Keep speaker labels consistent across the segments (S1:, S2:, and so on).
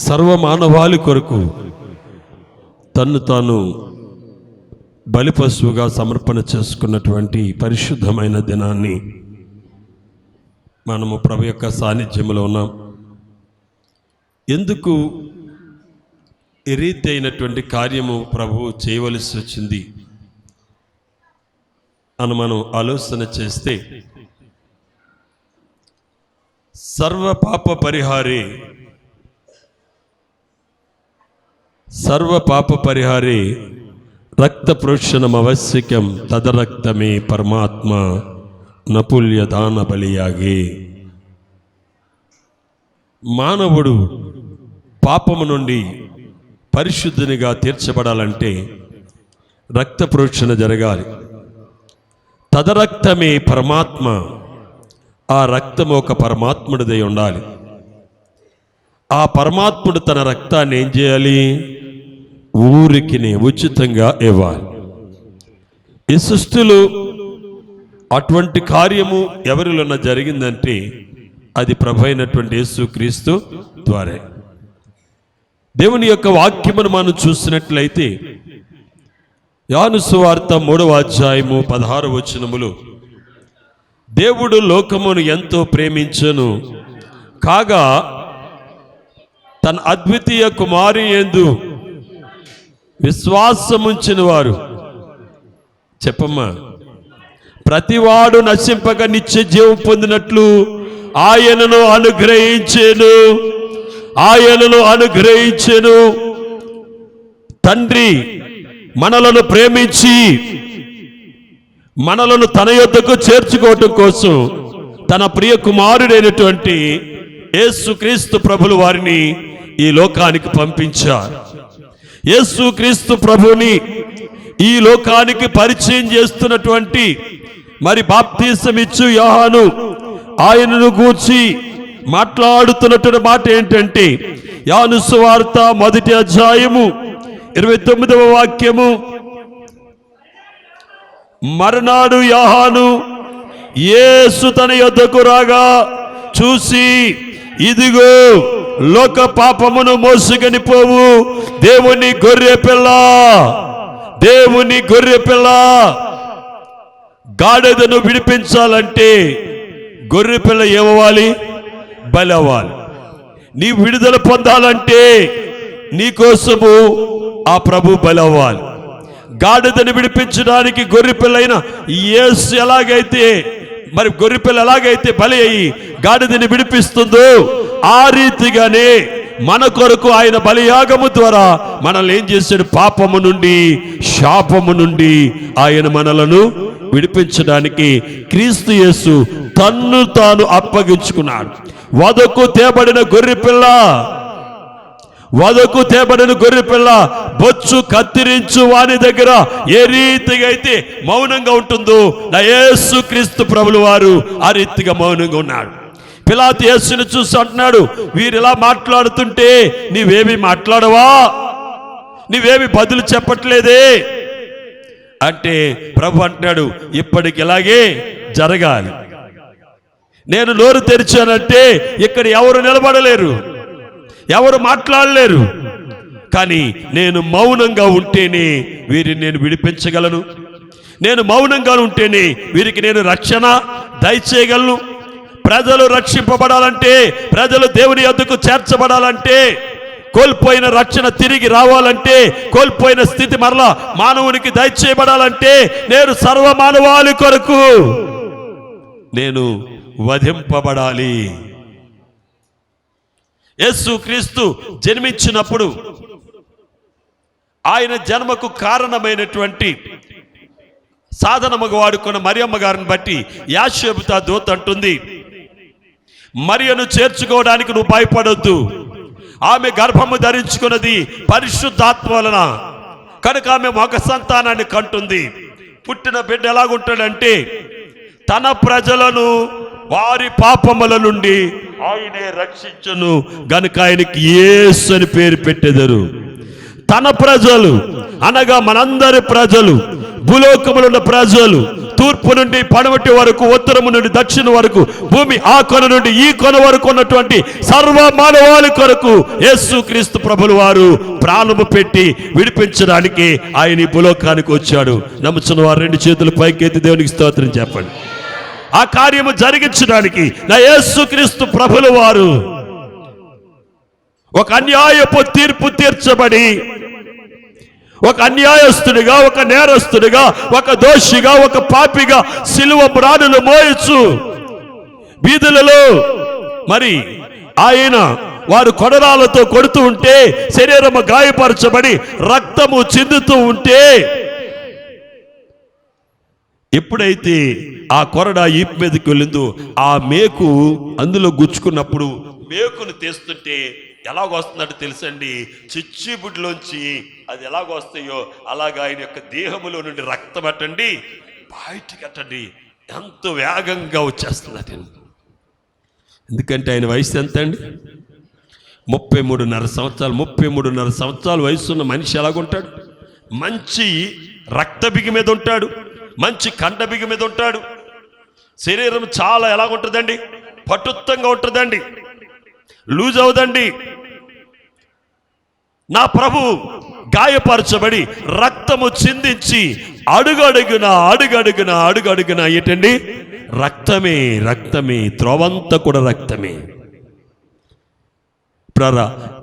S1: సర్వమానవాళి కొరకు తన్ను తాను బలిపశువుగా సమర్పణ చేసుకున్నటువంటి పరిశుద్ధమైన దినాన్ని మనము ప్రభు యొక్క సాన్నిధ్యంలో ఉన్నాం. ఎందుకు ఈ రీతి అయినటువంటి కార్యము ప్రభువు చేయవలసి వచ్చింది అని మనం ఆలోచన చేస్తే, సర్వ పాప పరిహారే రక్త ప్రోక్షణం అవశ్యకం తదరక్తమే పరమాత్మ నపుల్య దాన బలియాగే. మానవుడు పాపము నుండి పరిశుద్ధునిగా తీర్చబడాలంటే రక్త ప్రోక్షణ జరగాలి. తదరక్తమే పరమాత్మ, ఆ రక్తము ఒక పరమాత్ముడిదై ఉండాలి. ఆ పరమాత్ముడు తన రక్తాన్ని ఏం చేయాలి? ఊరికినే ఉచితంగా ఇవ్వాలి. ఈ సృష్టిలో అటువంటి కార్యము ఎవరిలోన జరిగిందంటే అది ప్రభు అయినటువంటి యేసుక్రీస్తు ద్వారా. దేవుని యొక్క వాక్యమును మనం చూసినట్లయితే యోహాను సువార్త 3వ అధ్యాయము 16వ వచనములో, దేవుడు లోకమును ఎంతో ప్రేమించెను కాగా తన అద్వితీయ కుమారి యందు విశ్వాసముంచిన వారు, చెప్పమ్మా, ప్రతివాడు నశింపక నిత్య జీవం పొందినట్లు ఆయనను అనుగ్రహించెను. తండ్రి మనలను ప్రేమించి మనలను తన యొద్దకు చేర్చుకోవటం కోసం తన ప్రియ కుమారుడైనటువంటి యేసుక్రీస్తు ప్రభులు వారిని ఈ లోకానికి పంపించారు. యేసుక్రీస్తు ప్రభుని ఈ లోకానికి పరిచయం చేస్తున్నటువంటి మరి బాప్తిసమిచ్చు యోహాను ఆయనను గూర్చి మాట్లాడుతున్నటువంటి మాట ఏంటంటే, యోహాను సువార్త 1వ అధ్యాయము 29వ వాక్యము, మరునాడు యోహాను యేసు తన యొద్దకు రాగా చూసి, ఇదిగో లోక పాపమును మోసుకొని పోవు దేవుని గొర్రె పిల్ల. గాడిదను విడిపించాలంటే గొర్రె పిల్ల ఏమవ్వాలి? బలి అవ్వాలి. నీ విడుదల పొందాలంటే నీకోసము ఆ ప్రభు బలి అవ్వాలి. గాడిదను విడిపించడానికి గొర్రె పిల్లైన యేసు ఎలాగైతే, మరి గొర్రె పిల్ల ఎలాగైతే బలి అయ్యి గాడిదని విడిపిస్తుందో ఆ రీతిగానే మన కొరకు ఆయన బలియాగము ద్వారా మనల్ని ఏం చేశాడు? పాపము నుండి, శాపము నుండి ఆయన మనలను విడిపించడానికి క్రీస్తు యేసు తన్ను తాను అప్పగించుకున్నాడు. వదకు తేబడిన గొర్రె పిల్ల బొచ్చు కత్తిరించు వాని దగ్గర ఏ రీతిగా అయితే మౌనంగా ఉంటుందో నా యేసుక్రీస్తు ప్రభులు వారు ఆ రీతిగా మౌనంగా ఉన్నాడు. పిలాతు యేసుని చూసి అంటున్నాడు, వీరిలా మాట్లాడుతుంటే నీవేమి మాట్లాడవా? నీవేమి బదులు చెప్పట్లేదే అంటే ప్రభు అంటున్నాడు, ఇప్పటికి ఇలాగే జరగాలి. నేను నోరు తెరిచానంటే ఇక్కడ ఎవరు నిలబడలేరు, ఎవరు మాట్లాడలేరు. కానీ నేను మౌనంగా ఉంటేనే వీరిని నేను విడిపించగలను. నేను మౌనంగా ఉంటేనే వీరికి నేను రక్షణ దయచేయగలను. ప్రజలు రక్షింపబడాలంటే, ప్రజలు దేవుని యొద్దకు చేర్చబడాలంటే, కోల్పోయిన రక్షణ తిరిగి రావాలంటే, కోల్పోయిన స్థితి మరలా మానవునికి దయచేయబడాలంటే నేను సర్వమానవాళి కొరకు నేను వధింపబడాలి. యేసుక్రీస్తు జన్మించినప్పుడు ఆయన జన్మకు కారణమైనటువంటి సాధనముగా వాడుకున్న మరియమ్మ గారిని బట్టి యాషోబుతా దూత అంటుంది, మరియను చేర్చుకోవడానికి నువ్వు భయపడొద్దు. ఆమె గర్భము ధరించుకున్నది పరిశుద్ధాత్మ వలన కనుక ఆమె మగ సంతానాన్ని కంటుంది. పుట్టిన బిడ్డ ఎలాగుంటాడంటే తన ప్రజలను వారి పాపముల నుండి ఆయనే రక్షించును గనుక ఆయనకి యేసు అని పేరు పెట్టెదరు. తన ప్రజలు అనగా మనందరి ప్రజలు భూలోకములో ఉన్న ప్రజలు తూర్పు నుండి పడమటి వరకు, ఉత్తరము నుండి దక్షిణం వరకు, భూమి ఆ కొన నుండి ఈ కొన వరకు ఉన్నటువంటి సర్వ మానవాళి కొరకు యేసుక్రీస్తు ప్రభులు వారు ప్రాణము పెట్టి విడిపించడానికి ఆయన ఈ భూలోకానికి వచ్చాడు. నమ్ముచున్న వారు 2 చేతులు పైకెత్తి దేవునికి స్తోత్రం చెప్పండి. ఆ కార్యము జరిగించడానికి నా యేసుక్రీస్తు ప్రభులు వారు ఒక అన్యాయపు తీర్పు తీర్చబడి, ఒక అన్యాయస్తుడిగా, ఒక నేరస్తుడిగా, ఒక దోషిగా, ఒక పాపిగా సిలువ మ్రానులు మోయచ్చు వీధులలో మరి ఆయన వారు కొడరాలతో కొడుతూ ఉంటే, శరీరము గాయపరచబడి రక్తము చిందుతూ ఉంటే, ఎప్పుడైతే ఆ కొరడా ఈపు మీదకి వెళ్ళిందో ఆ మేకు అందులో గుచ్చుకున్నప్పుడు మేకును తీస్తుంటే ఎలాగొస్తుందంటే తెలుసండి, చిచ్చుబుడ్లోంచి అది ఎలాగొస్తాయో అలాగా ఆయన యొక్క దేహములో నుండి రక్తం అట్టండి బయటికి అట్టండి ఎంతో వేగంగా వచ్చేస్తుంది. ఎందుకంటే ఆయన వయసు ఎంత అండి? 33.5 సంవత్సరాలు. 33.5 సంవత్సరాలు వయసున్న మనిషి ఎలాగుంటాడు? మంచి రక్త బిగి మీద ఉంటాడు, మంచి కండ బిగి మీద ఉంటాడు. శరీరం చాలా ఎలాగుంటుందండి? పటుత్తంగా ఉంటుందండి, లూజ్ అవుదండి. నా ప్రభు గాయపరచబడి రక్తము చిందించి అడుగడుగున ఏంటండి? రక్తమే రక్తమే, త్రోవంతా కూడా రక్తమే.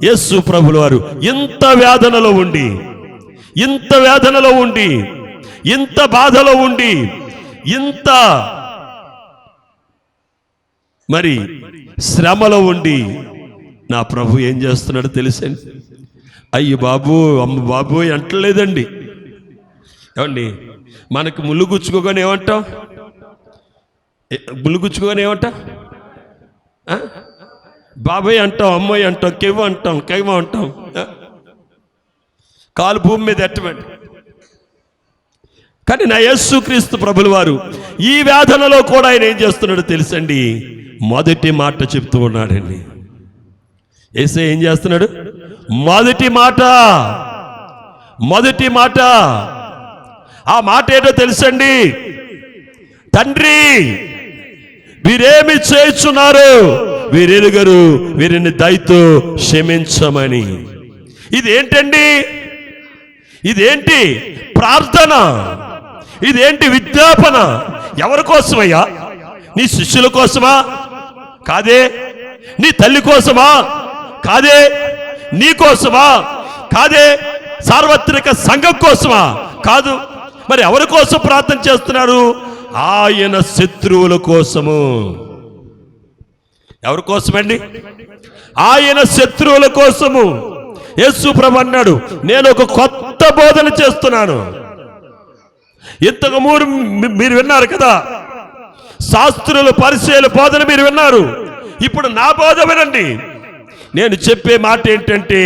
S1: యేసు ప్రభుల వారు ఇంత వేదనలో ఉండి, ఇంత బాధలో ఉండి, ఇంత మరి శ్రమలో ఉండి నా ప్రభు ఏం చేస్తున్నాడు తెలుసండి? అయ్యి బాబు, అమ్మ బాబు అంటలేదండి. ఏమండి, మనకు ముళ్ళు గుచ్చుకోగానే ఏమంటాం? బాబాయ్ అంటాం, అమ్మాయి అంటాం, కెవ్వ అంటాం, కైమ అంటాం. కాలు భూమి మీద ఎట్టమండి. కానీ నా యేసుక్రీస్తు ప్రభుల వారు ఈ వేదనలో కూడా ఆయన ఏం చేస్తున్నాడో తెలుసండి? మొదటి మాట చెప్తూ ఉన్నాడండి. యేసయ్య ఏం చేస్తున్నాడు? మొదటి మాట ఆ మాట ఏంటో తెలుసండి? తండ్రి, వీరేమి చేయుచున్నారు, వీరెరుగరు, వీరిని దయతో క్షమించమని. ఇదేంటండి? ఇదేంటి ప్రార్థన? ఇదేంటి విజ్ఞాపన? ఎవరి కోసమయ్యా? నీ శిష్యుల కోసమా? కాదే. నీ తల్లి కోసమా? కాదే. నీ కోసమా? కాదే. సార్వత్రిక సంఘం కోసమా? కాదు. మరి ఎవరి కోసం ప్రార్థన చేస్తున్నారు? ఆయన శత్రువుల కోసము. ఎవరి కోసమండి? ఆయన శత్రువుల కోసము. యేసు ప్రభు అన్నాడు, నేను ఒక కొత్త బోధన చేస్తున్నాను. ఇంతకు ముందు మీరు విన్నారు కదా, శాస్త్రులు పరిచయాల బోధన మీరు విన్నారు. ఇప్పుడు నా బోధ వినండి. నేను చెప్పే మాట ఏంటంటే,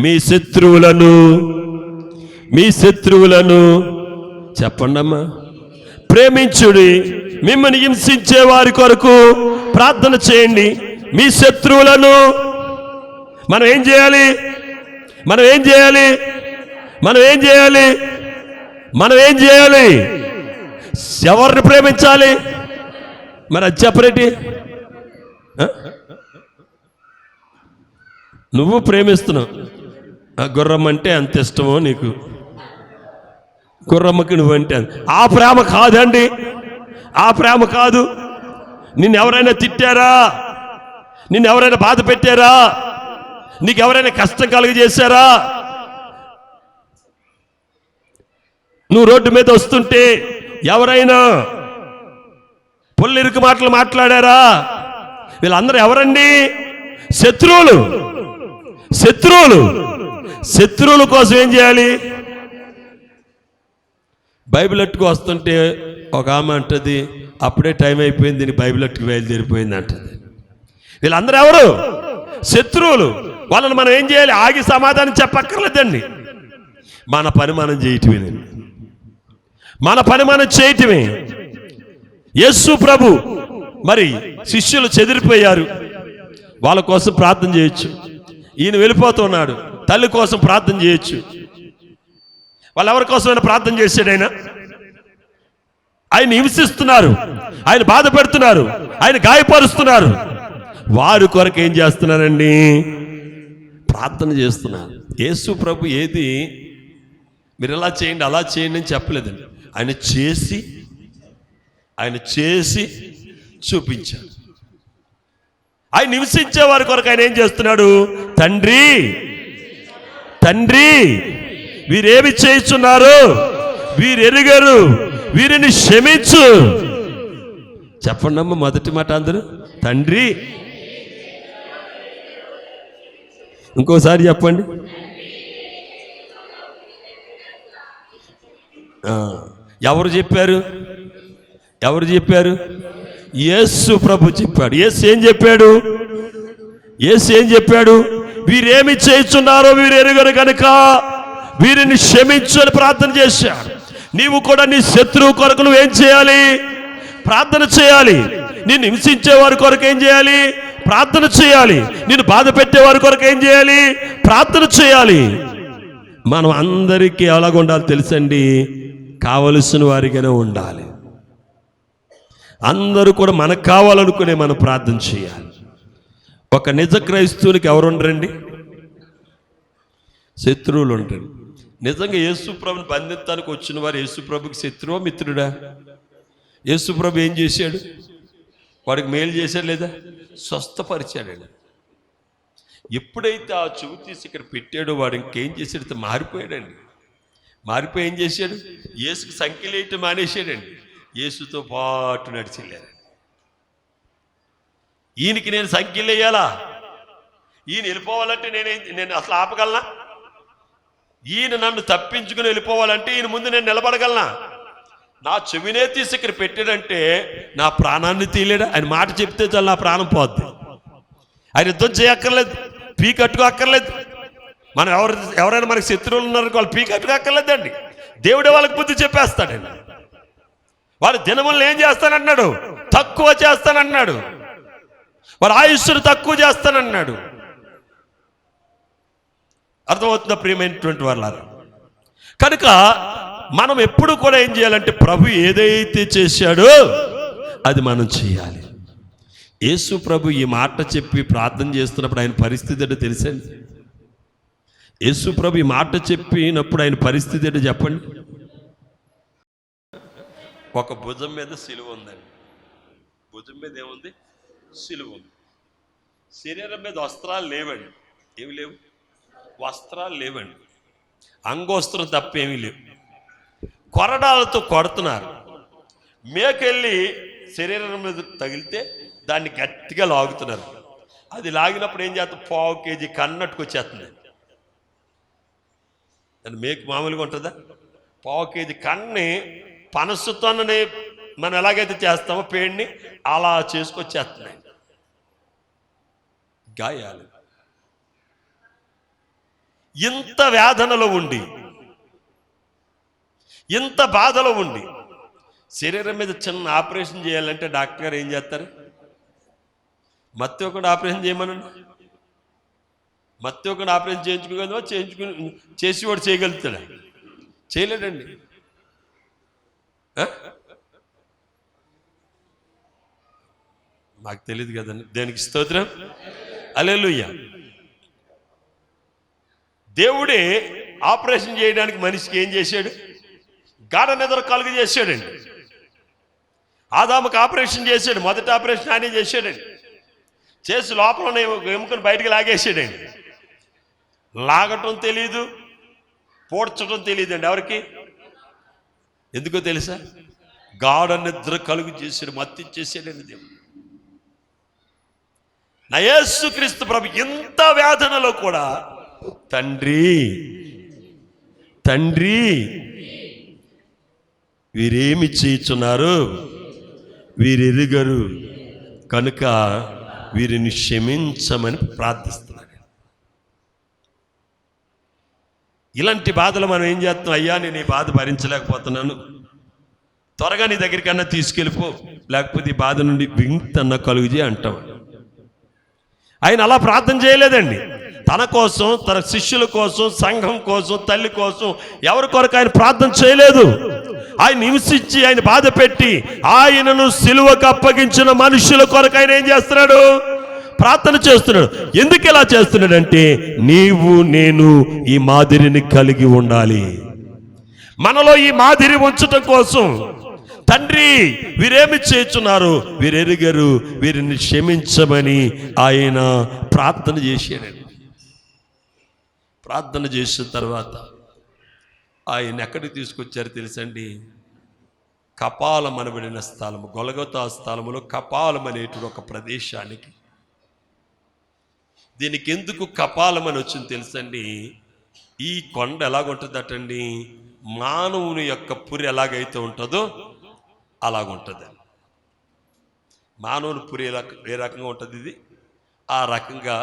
S1: మీ శత్రువులను చెప్పండమ్మా, ప్రేమించుడి, మిమ్మల్ని హింసించే వారి కొరకు ప్రార్థన చేయండి. మీ శత్రువులను మనం ఏం చేయాలి? ఎవరిని ప్రేమించాలి? మరి అది చెప్పరేటి? నువ్వు ప్రేమిస్తున్నావు. గుర్రం అంటే అంత ఇష్టమో నీకు? గుర్రమ్మకి నువ్వంటే ఆ ప్రేమ కాదండి, ఆ ప్రేమ కాదు. నిన్నెవరైనా తిట్టారా? నిన్నెవరైనా బాధ పెట్టారా? నీకెవరైనా కష్టం కలుగజేశారా? నువ్వు రోడ్డు మీద వస్తుంటే ఎవరైనా పొల్లిరుకు మాటలు మాట్లాడారా? వీళ్ళందరూ ఎవరండి? శత్రువుల కోసం ఏం చేయాలి? బైబిల్ అట్టుకు వస్తుంటే ఒక ఆమె అంటది, అప్పుడే టైం అయిపోయింది, దీనికి బైబిల్ అట్టుకు బయలుదేరిపోయింది అంటది. వీళ్ళందరూ ఎవరు? శత్రువులు. వాళ్ళని మనం ఏం చేయాలి? ఆగి సమాధానం చెప్పక్కర్లేదండి. మన పని మనం చేయటమే. యేసు ప్రభు మరి శిష్యులు చెదిరిపోయారు, వాళ్ళ కోసం ప్రార్థన చేయొచ్చు. ఈయన వెళ్ళిపోతున్నాడు, తల్లి కోసం ప్రార్థన చేయొచ్చు. వాళ్ళు ఎవరి కోసమైనా ప్రార్థన చేశాడు ఆయన హింసిస్తున్నారు, ఆయన బాధ పెడుతున్నారు, ఆయన గాయపరుస్తున్నారు. వారి కొరకు ఏం చేస్తున్నారండి? ప్రార్థన చేస్తున్నారు. యేసు ప్రభు ఏది మీరు ఇలా చేయండి అలా చేయండి అని చెప్పలేదండి. ఆయన చేసి చూపించాడు. ఆయన హింసించే వారి కొరకు ఆయన ఏం చేస్తున్నాడు? తండ్రి వీరేమి చేస్తున్నారు, వీరు ఎరుగరు, వీరిని క్షమించు. చెప్పండి అమ్మ మొదటి మాట అందరూ, తండ్రి. ఇంకోసారి చెప్పండి. ఎవరు చెప్పారు? యేసు ప్రభు చెప్పాడు. యేసు ఏం చెప్పాడు? వీరేమి చేస్తున్నారో వీరు ఎరుగరు కనుక వీరిని క్షమించు అని ప్రార్థన చేశాడు. నీవు కూడా నీ శత్రువు కొరకు నువ్వేం చేయాలి? ప్రార్థన చేయాలి. నిన్ను హింసించే వారి కొరకు ఏం చేయాలి? ప్రార్థన చేయాలి. నిన్ను బాధ పెట్టే వారి కొరకు ఏం చేయాలి? ప్రార్థన చేయాలి. మనం అందరికీ ఎలాగ ఉండాలి తెలుసండి? కావలసిన వారిగానే ఉండాలి. అందరూ కూడా మనకు కావాలనుకునే మనం ప్రార్థన చేయాలి. ఒక నిజ క్రైస్తవునికి ఎవరు ఉండరండి? శత్రువులు ఉండరు. నిజంగా యేసు ప్రభుని బంధించడానికి వచ్చిన వారు యేసు ప్రభుకి శత్రువా మిత్రుడా? యేసు ప్రభు ఏం చేశాడు? వాడికి మేలు చేశాడు లేదా? స్వస్థపరిచాడు. ఎప్పుడైతే ఆ చెవి తీసి ఇక్కడ పెట్టాడో వాడు ఇంకేం చేశాడు? మారిపోయాడండి. మారిపోయి ఏం చేశాడు? యేసుకి సంఖ్యలేయటం మానేశాడండి. యేసుతో పాటు నడిచెళ్ళారు. ఈయనకి నేను సంఖ్యలు వేయాలా? ఈయన వెళ్ళిపోవాలంటే నేను అసలు ఆపగలనా? ఈయన నన్ను తప్పించుకుని వెళ్ళిపోవాలంటే ఈయన ముందు నేను నిలబడగలనా? నా చెవినే తీసి ఇక్కడ పెట్టాడంటే నా ప్రాణాన్ని తీయలేడా? ఆయన మాట చెప్తే చాలు నా ప్రాణం పోద్ది. ఆయన యుద్ధం చేయక్కర్లేదు, పీకట్టుకు అక్కర్లేదు. మనం ఎవరైనా మనకి శత్రువులు ఉన్నారు వాళ్ళు పీకట్టుకు అక్కర్లేదండి. దేవుడే వాళ్ళకి బుద్ధి చెప్పేస్తాడండి. వాడు దినములను ఏం చేస్తానన్నాడు? తక్కువ చేస్తానన్నాడు. వాడు ఆయుష్ను తక్కువ చేస్తానన్నాడు. అర్థమవుతుందా ప్రియమైనటువంటి వాళ్ళారా? కనుక మనం ఎప్పుడు కూడా ఏం చేయాలంటే ప్రభు ఏదైతే చేశాడో అది మనం చేయాలి. యేసు ప్రభు ఈ మాట చెప్పి ప్రార్థన చేస్తున్నప్పుడు ఆయన పరిస్థితి ఏంటో తెలుసండి? యేసు ప్రభు ఈ మాట చెప్పినప్పుడు ఆయన పరిస్థితి ఏంటో చెప్పండి. ఒక భుజం మీద సిలువ ఉందండి. భుజం మీద ఏముంది? సిలువ ఉంది. శరీరం మీద వస్త్రాలు లేవండి. ఏమి లేవు? వస్త్రాలు లేవండి. అంగోస్త్రం తప్పేమీ లేవు. కొరడాలతో కొడుతున్నారు. మేకెళ్ళి శరీరం మీద తగిలితే దాన్ని గట్టిగా లాగుతున్నారు. అది లాగినప్పుడు ఏం చేస్తాం? 1/4 kg కన్నట్టుకు వచ్చేస్తుంది. దాన్ని మేకు మామూలుగా ఉంటుందా? 1/4 kg కన్ని పనసుతోనే మనం ఎలాగైతే చేస్తామో పేడిని అలా చేసుకొచ్చేస్తున్నాయి. గాయాలు. ఇంత వేదనలో ఉండి, ఇంత బాధలో ఉండి శరీరం మీద చిన్న ఆపరేషన్ చేయాలంటే డాక్టర్ గారు ఏం చేస్తారు? మత్తి ఒకటి ఆపరేషన్ చేయమనండి. మత్తి ఒకటి ఆపరేషన్ చేయించుకోగలవా? చేసేవాడు చేయగలుగుతాడా? చేయలేడండి. మాకు తెలియదు కదండి. దేనికి స్తోత్రం. హల్లెలూయా. దేవుడే ఆపరేషన్ చేయడానికి మనిషికి ఏం చేశాడు? గాఢ నిద్ర కలుగు చేశాడండి. ఆదాముకు ఆపరేషన్ చేశాడు. మొదటి ఆపరేషన్ ఆయనే చేశాడండి. చేసి లోపల ఎముకను బయటికి లాగేసాడండి. లాగటం తెలీదు, పోడ్చడం తెలియదండి ఎవరికి. ఎందుకో తెలుసా? గాఢ నిద్ర కలుగు చేశాడు, మత్తిచ్చేసాడండి దేవుడు. నా యేసుక్రీస్తు ప్రభు ఇంత వేదనలో కూడా తండ్రి తండ్రి వీరేమి చేయుచున్నారు, వీరెరుగరు కనుక వీరిని క్షమించమని ప్రార్థిస్తున్నాడు. ఇలాంటి బాధలు మనం ఏం చేస్తున్నాం? అయ్యా నేను ఈ బాధ భరించలేకపోతున్నాను, త్వరగా నీ దగ్గరికన్నా తీసుకెళ్ళిపో, లేకపోతే ఈ బాధ నుండి విముక్తన్న కలుగుజే అంటాం. ఆయన అలా ప్రార్థన చేయలేదండి. తన కోసం, తన శిష్యుల కోసం, సంఘం కోసం, తల్లి కోసం, ఎవరి కొరకు ఆయన ప్రార్థన చేయలేదు. ఆయన హింసించి, ఆయన బాధ పెట్టి, ఆయనను సిలువకు అప్పగించిన మనుషుల కొరకు ఆయన ఏం చేస్తున్నాడు? ప్రార్థన చేస్తున్నాడు. ఎందుకు ఇలా చేస్తున్నాడంటే, నీవు నేను ఈ మాదిరిని కలిగి ఉండాలి. మనలో ఈ మాదిరి ఉంచటం కోసం, తండ్రి వీరేమి చేస్తున్నారు, వీరెరుగరు, వీరిని క్షమించమని ఆయన ప్రార్థన చేశాడండి. ప్రార్థన చేసిన తర్వాత ఆయన ఎక్కడికి తీసుకొచ్చారు తెలుసండి? కపాలం అనబడిన స్థలము, గొలగొతా స్థలములో కపాలం అనేటువంటి ఒక ప్రదేశానికి. దీనికి ఎందుకు కపాలం అని వచ్చింది తెలుసండి? ఈ కొండ ఎలాగుంటుందటండి, మానవుని యొక్క పురి ఎలాగైతే ఉంటుందో అలాగుంటుంది. మానవుని పురి ఏ రకంగా ఉంటుంది, ఇది ఆ రకంగా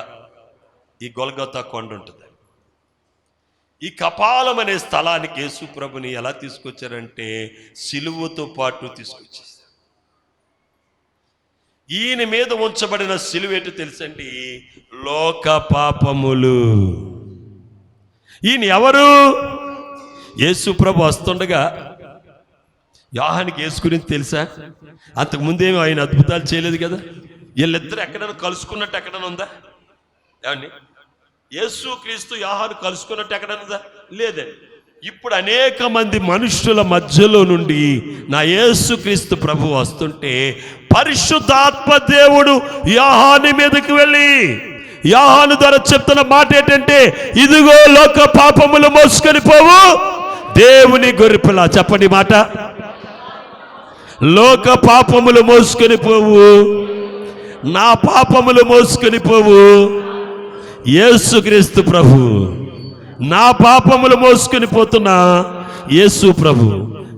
S1: ఈ గొలగొతా కొండ ఉంటుంది. ఈ కపాలం అనే స్థలానికి యేసు ప్రభుని ఎలా తీసుకొచ్చారంటే, సిలువతో పాటు తీసుకొచ్చేసారు. ఈయన మీద ఉంచబడిన సిలువ ఏంటో తెలుసండి? లోక పాపములు. ఈయన ఎవరు? యేసు ప్రభు వస్తుండగా యోహానికి యేసు గురించి తెలుసా? అంతకుముందేమో ఆయన అద్భుతాలు చేయలేదు కదా. వీళ్ళిద్దరు ఎక్కడైనా కలుసుకున్నట్టు ఎక్కడైనా ఉందా? ఏమండి, యేసు క్రీస్తు యోహాను కలుసుకున్నట్టు ఎక్కడైనా లేదండి. ఇప్పుడు అనేక మంది మనుషుల మధ్యలో నుండి నా యేసు క్రీస్తు ప్రభు వస్తుంటే, పరిశుద్ధాత్మ దేవుడు యోహాను మీదకి వెళ్ళి యోహాను ద్వారా చెప్తున్న మాట ఏంటంటే, ఇదిగో లోక పాపములు మోసుకొని పోవు దేవుని గొర్రెపిల్ల. చెప్పండి మాట, లోక పాపములు మోసుకొని పోవు, నా పాపములు మోసుకొని పోవు యేసుక్రీస్తు ప్రభు. నా పాపములు మోసుకొని పోతున్నా యేసు ప్రభు,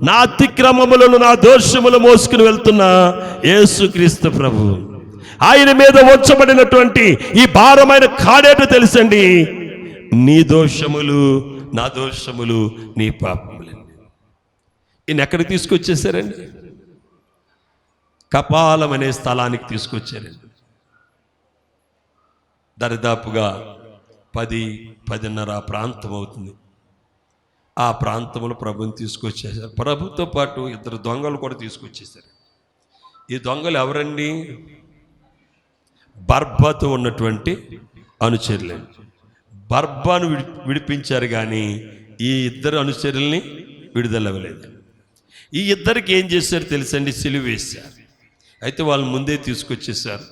S1: నా అతిక్రమములను, నా దోషములు మోసుకుని వెళ్తున్నా యేసుక్రీస్తు ప్రభు. ఆయన మీద ఉంచబడినటువంటి ఈ భారమైన కాడేట తెలుసండి, నీ దోషములు, నా దోషములు, నీ పాపములు. ఈయన ఎక్కడికి తీసుకొచ్చేసారండి? కపాలం అనే స్థలానికి తీసుకొచ్చారండి. దరిదాపుగా 10-10:30 ప్రాంతం అవుతుంది. ఆ ప్రాంతంలో ప్రభుని తీసుకొచ్చేసారు. ప్రభుతో పాటు 2 దొంగలు కూడా తీసుకొచ్చేసారు. ఈ దొంగలు ఎవరండి? బర్బతో ఉన్నటువంటి అనుచరులండి. బర్బాను విడిపించారు, కానీ ఈ 2 అనుచరుల్ని విడుదలవ్వలేదు. ఈ 2కి ఏం చేశారు తెలుసండి? సిలువ వేశారు. అయితే వాళ్ళు ముందే తీసుకొచ్చేసారు.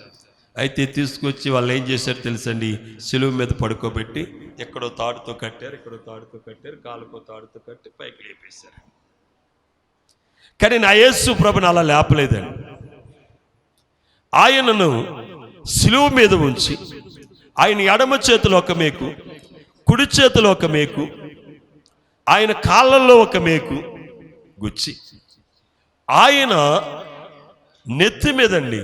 S1: అయితే తీసుకొచ్చి వాళ్ళు ఏం చేశారు తెలుసండి? సిలువ మీద పడుకోబెట్టి ఎక్కడో తాడుతో కట్టారు, ఎక్కడో తాడుతో కట్టారు, కాలుకో తాడుతో కట్టి పైకి లేపేశారు. కానీ నా యేసు ప్రభుని అలా లేపలేదండి. ఆయనను సిలువ మీద ఉంచి, ఆయన ఎడమ చేతిలో ఒక మేకు, కుడి చేతిలో ఒక మేకు, ఆయన కాళ్ళల్లో ఒక మేకు గుచ్చి, ఆయన నెత్తి మీదండి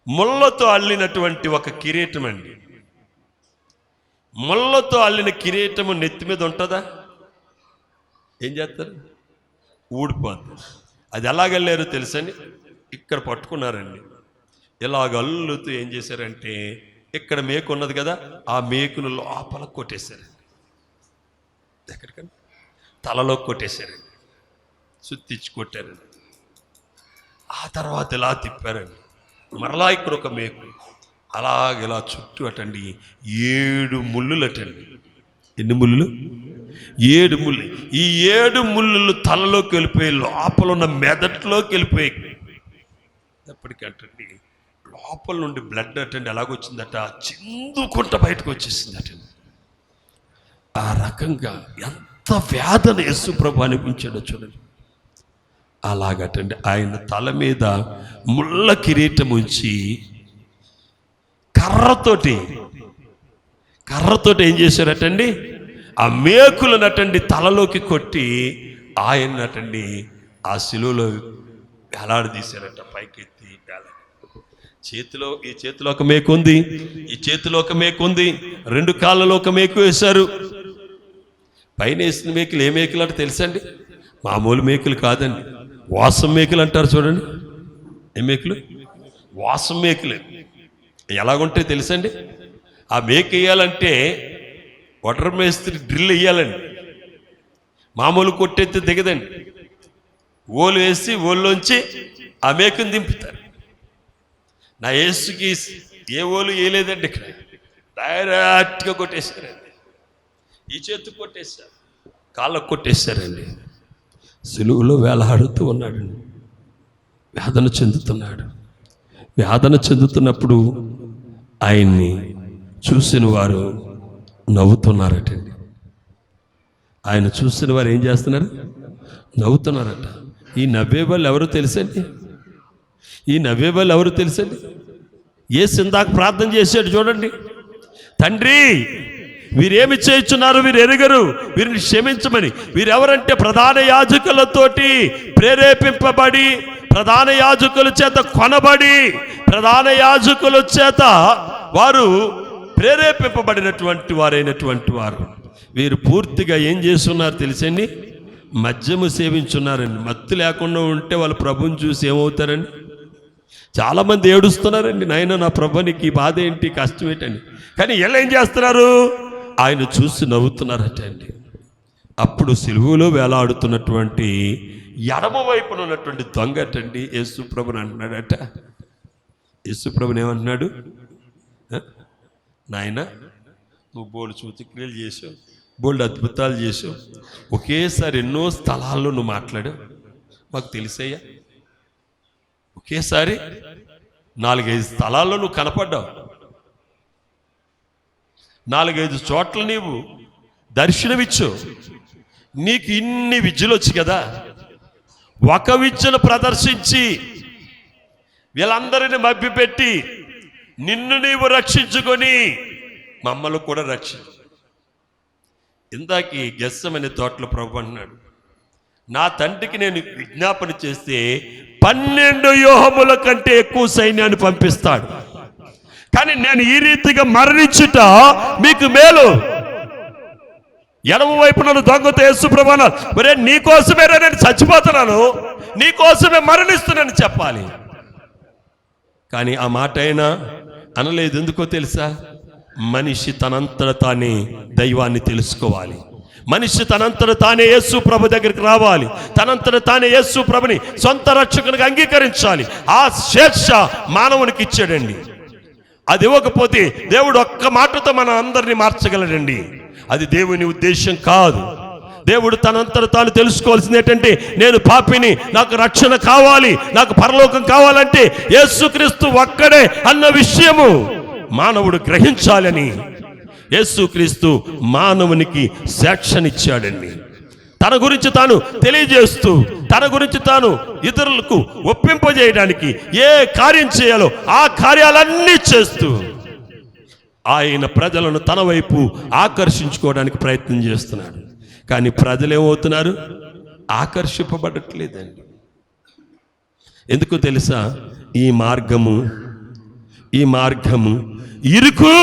S1: ముళ్ళతో అల్లినటువంటి ఒక కిరీటం అండి. ముళ్ళతో అల్లిన కిరీటము నెత్తి మీద ఉంటుందా? ఏం చేస్తారు? ఊడిపోతుంది. అది ఎలాగల్లారో తెలుసండి? ఇక్కడ పట్టుకున్నారండి, ఇలాగ అల్లుతూ ఏం చేశారంటే, ఇక్కడ మేకు ఉన్నది కదా, ఆ మేకును లోపల కొట్టేశారండి. ఎక్కడికన్నా తలలో కొట్టేశారండి, సుత్తిచ్చి కొట్టారండి. ఆ తర్వాత ఇలా తిప్పారండి, మరలా ఇక్కడ ఒక మేకు, అలాగేలా చుట్టూ అటండి 7 ముళ్ళులు అటండి. ఎన్ని ముళ్ళు? 7 ముళ్ళు. ఈ 7 ముళ్ళు తలలోకి వెళ్ళిపోయి లోపల ఉన్న మెదట్లోకి వెళ్ళిపోయి, ఎప్పటికంటండి లోపల నుండి బ్లడ్ అటండి ఎలాగొచ్చిందట, చిందుకుంట బయటకు వచ్చేసింది అటండి. ఆ రకంగా ఎంత వేదన యేసు ప్రభు అనిపించాడో చూడండి. అలాగటండి ఆయన తల మీద ముళ్ళ కిరీటం ఉంచి కర్రతోటి ఏం చేశారటండి, ఆ మేకులనటండి తలలోకి కొట్టి ఆయనటండి ఆ శిలువలో వేలాడదీశారట, పైకెత్తి. ఈ చేతిలో ఒక మేకు ఉంది, ఈ చేతిలో ఒక మేకు ఉంది, 2 కాళ్ళలో ఒక మేకు వేశారు. పైన వేసిన మేకులు ఏ మేకులు అంటే తెలుసండి? మామూలు మేకులు కాదండి, వాసం మేకులు అంటారు చూడండి. ఏ మేకులు? వాసం మేకులు. ఎలాగుంటాయి తెలుసండి? ఆ మేక వేయాలంటే వాటర్ మేస్త్రి డ్రిల్ వేయాలండి, మామూలు కొట్టెత్తి దిగదండి. ఓలు వేసి ఓల్లోంచి ఆ మేకను దింపుతారు. నా యేసుకి ఏ ఓలు వేయలేదండి, ఇక్కడ డైరెక్ట్గా కొట్టేశారండి. ఈ చేతికి కొట్టేశారు, కాళ్ళకు కొట్టేశారండి. సిలువలో వేలాడుతూ ఉన్నాడండి, వేదన చెందుతున్నాడు. వేదన చెందుతున్నప్పుడు ఆయన్ని చూసిన వారు నవ్వుతున్నారటండి. ఆయన చూసిన వారు ఏం చేస్తున్నారు? నవ్వుతున్నారట. ఈ నవ్వే వాళ్ళు ఎవరు తెలుసండి? ఈ నవ్వే వాళ్ళు ఎవరు తెలుసండి? యేసు ఇందాక ప్రార్థన చేశాడు చూడండి, తండ్రి వీరేమి చేయుచున్నారు, వీరు ఎరుగరు, వీరిని క్షమించమని. వీరెవరంటే ప్రధాన యాజకులతోటి ప్రేరేపింపబడి, ప్రధాన యాజకుల చేత కొనబడి, ప్రధాన యాజకుల చేత వారు ప్రేరేపింపబడినటువంటి వారైనటువంటి వారు. వీరు పూర్తిగా ఏం చేస్తున్నారు తెలుసండి? మద్యము సేవించున్నారండి. మత్తు లేకుండా ఉంటే వాళ్ళు ప్రభుని చూసి ఏమవుతారండి? చాలామంది ఏడుస్తున్నారండి, నాయన నా ప్రభు నీకు ఈ బాధ ఏంటి, కష్టం ఏంటండి. కానీ వీళ్ళు ఏం చేస్తున్నారు? ఆయన చూసి నవ్వుతున్నారట అండి. అప్పుడు సిలువలో వేలాడుతున్నటువంటి ఎడమ వైపున ఉన్నటువంటి దొంగటండి యేసు ప్రభుని అంటున్నాడట. యేసు ప్రభుని ఏమంటున్నాడు? నాయన నువ్వు బోల్డ్ సూచక్రియలు చేసావు, బోల్డ్ అద్భుతాలు చేసావు, ఒకేసారి ఎన్నో స్థలాల్లో నువ్వు మాట్లాడావు, మాకు తెలిసయ్యా. ఒకేసారి 4-5 స్థలాల్లో నువ్వు కనపడ్డావు, 4-5 చోట్ల నీవు దర్శనమిచ్చు. నీకు ఇన్ని విద్యలు వచ్చి కదా, ఒక విద్యను ప్రదర్శించి వీళ్ళందరినీ మభ్యపెట్టి నిన్ను నీవు రక్షించుకొని మమ్మల్ని కూడా రక్షించు. ఇందాకి గెస్సమనే తోటలో ప్రభు అంటున్నాడు, నా తండ్రికి నేను విజ్ఞాపన చేస్తే 12 యోహముల కంటే ఎక్కువ సైన్యాన్ని పంపిస్తాడు, కానీ నేను ఈ రీతిగా మరణించుట మీకు మేలు. ఎడమ వైపు నన్ను దొంగతో యేసు ప్రభు అన్నారు, మరే నీకోసమే నేను చచ్చిపోతున్నాను, నీకోసమే మరణిస్తున్నాను చెప్పాలి. కానీ ఆ మాట అయినా అనలేదు. ఎందుకో తెలుసా? మనిషి తనంతట తానే దైవాన్ని తెలుసుకోవాలి. మనిషి తనంతట తానే యేసు ప్రభు దగ్గరికి రావాలి. తనంతట తానే యేసు ప్రభుని సొంత రక్షకునిగా అంగీకరించాలి. ఆ స్వేచ్ఛ మానవునికి ఇచ్చాడండి. అది ఇవ్వకపోతే దేవుడు ఒక్క మాటతో మన అందరినీ మార్చగలడండి. అది దేవుని ఉద్దేశం కాదు. దేవుడు తనంతట తాను తెలుసుకోవాల్సింది ఏంటంటే, నేను పాపిని, నాకు రక్షణ కావాలి, నాకు పరలోకం కావాలంటే యేసుక్రీస్తు ఒక్కడే అన్న విషయము మానవుడు గ్రహించాలని యేసుక్రీస్తు మానవునికి శిక్షనిచ్చాడండి. తన గురించి తాను తెలియజేస్తూ, తన గురించి తాను ఇతరులకు ఒప్పింపజేయడానికి ఏ కార్యం చేయాలో ఆ కార్యాలన్నీ చేస్తూ ఆయన ప్రజలను తన వైపు ఆకర్షించుకోవడానికి ప్రయత్నం చేస్తున్నాడు. కానీ ప్రజలు ఏమవుతున్నారు? ఆకర్షింపబడట్లేదండి. ఎందుకు తెలుసా? ఈ మార్గము ఇరుకు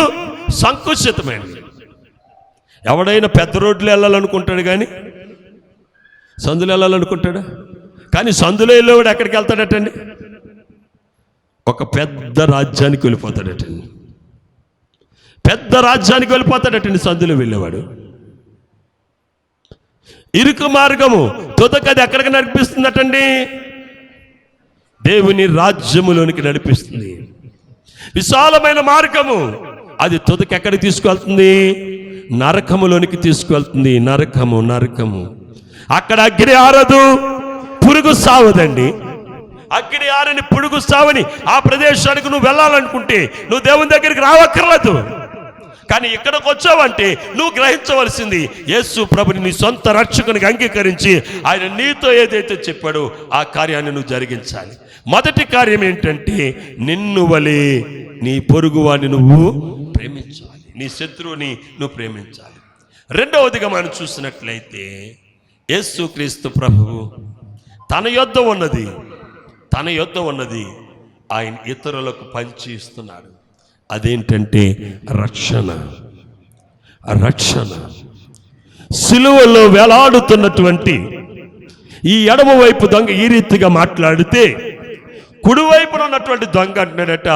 S1: సంకుచితమైనది. ఎవడైనా పెద్ద రోడ్లు వెళ్ళాలనుకుంటాడు, కానీ సందులు వెళ్ళాలనుకుంటాడా? కానీ సందులో వెళ్ళేవాడు ఎక్కడికి వెళ్తాడటండి? ఒక పెద్ద రాజ్యానికి వెళ్ళిపోతాడటండి. పెద్ద రాజ్యానికి వెళ్ళిపోతాడటండి సందులో వెళ్ళేవాడు. ఇరుకు మార్గము తుదకది ఎక్కడికి నడిపిస్తుందటండి? దేవుని రాజ్యములోనికి నడిపిస్తుంది. విశాలమైన మార్గము అది తుదకి ఎక్కడికి తీసుకువెళ్తుంది? నరకములోనికి తీసుకువెళ్తుంది. నరకము. అక్కడ అగ్ని ఆరదు, పురుగు సావదండి. అగ్ని ఆరని, పురుగు సావని ఆ ప్రదేశానికి నువ్వు వెళ్ళాలనుకుంటే నువ్వు దేవుని దగ్గరికి రావక్కర్లేదు. కానీ ఇక్కడికి వచ్చావంటే నువ్వు గ్రహించవలసింది, యేసు ప్రభుని నీ సొంత రక్షకునికి అంగీకరించి ఆయన నీతో ఏదైతే చెప్పాడో ఆ కార్యాన్ని నువ్వు జరిగించాలి. మొదటి కార్యం ఏంటంటే, నిన్ను వలె నీ పొరుగువాడిని నువ్వు ప్రేమించాలి, నీ శత్రువుని నువ్వు ప్రేమించాలి. రెండవదిగా మనం చూసినట్లయితే, యేసుక్రీస్తు ప్రభువు తన యొద్ద ఉన్నది ఆయన ఇతరులకు పంచి ఇస్తున్నాడు. అదేంటంటే రక్షణ. సిలువలో వేలాడుతున్నటువంటి ఈ ఎడమ వైపు దొంగ ఈ రీతిగా మాట్లాడితే, కుడివైపున ఉన్నటువంటి దొంగ అంటున్నాడట,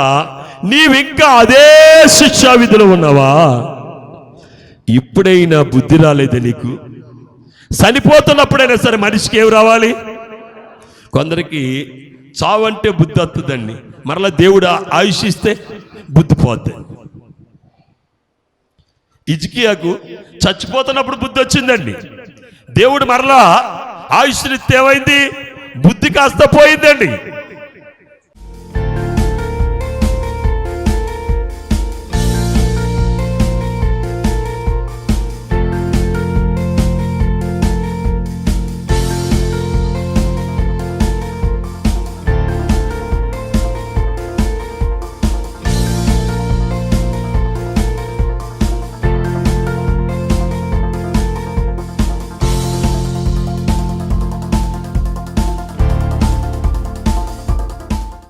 S1: నీవింకా అదే శిక్షా విధిలో ఉన్నావా? ఇప్పుడైనా బుద్ధి రాలేదా నీకు? చనిపోతున్నప్పుడైనా సరే మనిషికి ఏమి రావాలి? కొందరికి చావంటే బుద్ధి వస్తుందండి, మరలా దేవుడు ఆయుష్ ఇస్తే బుద్ధి పోద్ది. హిజ్కియాకు చచ్చిపోతున్నప్పుడు బుద్ధి వచ్చిందండి, దేవుడు మరలా ఆయుష్నిస్తే ఏమైంది? బుద్ధి కాస్త పోయిందండి.